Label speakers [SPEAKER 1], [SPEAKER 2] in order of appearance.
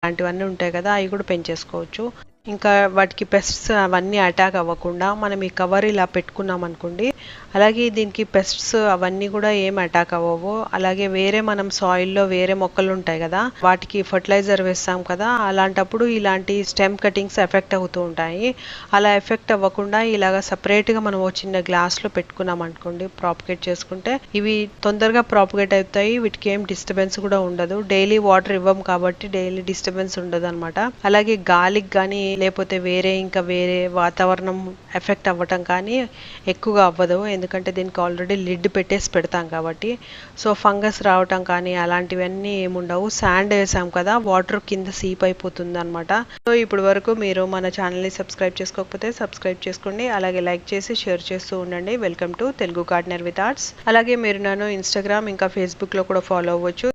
[SPEAKER 1] అలాంటివన్నీ ఉంటాయి కదా, అవి కూడా పెంచేసుకోవచ్చు. ఇంకా వాటికి పెస్ట్స్ అవన్నీ అటాక్ అవ్వకుండా మనం ఈ కవర్ ఇలా పెట్టుకున్నాం అనుకోండి, అలాగే దీనికి పెస్ట్స్ అవన్నీ కూడా ఏం అటాక్ అవ్వవు. అలాగే వేరే మనం సాయిల్లో వేరే మొక్కలు ఉంటాయి కదా, వాటికి ఫర్టిలైజర్ వేస్తాం కదా, అలాంటప్పుడు ఇలాంటి స్టెమ్ కటింగ్స్ ఎఫెక్ట్ అవుతూ ఉంటాయి. అలా ఎఫెక్ట్ అవ్వకుండా ఇలాగ సపరేట్గా మనం ఓ చిన్న గ్లాస్లో పెట్టుకున్నాం అనుకోండి, ప్రాపగేట్ చేసుకుంటే ఇవి తొందరగా ప్రాపగేట్ అవుతాయి. వీటికి ఏం డిస్టర్బెన్స్ కూడా ఉండదు. డైలీ వాటర్ ఇవ్వం కాబట్టి డైలీ డిస్టర్బెన్స్ ఉండదు అనమాట. అలాగే గాలికి కానీ లేకపోతే ఇంకా వేరే వాతావరణం ఎఫెక్ట్ అవ్వటం కానీ ఎక్కువగా అవ్వదు, ఎందుకంటే దీనికి ఆల్రెడీ లిడ్ పెట్టేసి పెడతాం కాబట్టి. సో ఫంగస్ రావటం కానీ అలాంటివన్నీ ఏముండవు. శాండ్ వేసాం కదా, వాటర్ కింద సీప్ అయిపోతుంది అనమాట. సో ఇప్పుడు వరకు మీరు మన ఛానల్ని సబ్స్క్రైబ్ చేసుకోకపోతే సబ్స్క్రైబ్ చేసుకోండి, అలాగే లైక్ చేసి షేర్ చేస్తూ ఉండండి. Welcome to Telugu gardener with arts. అలాగే మీరు నన్ను ఇన్స్టాగ్రామ్ ఇంకా ఫేస్బుక్లో కూడా ఫాలో అవ్వచ్చు.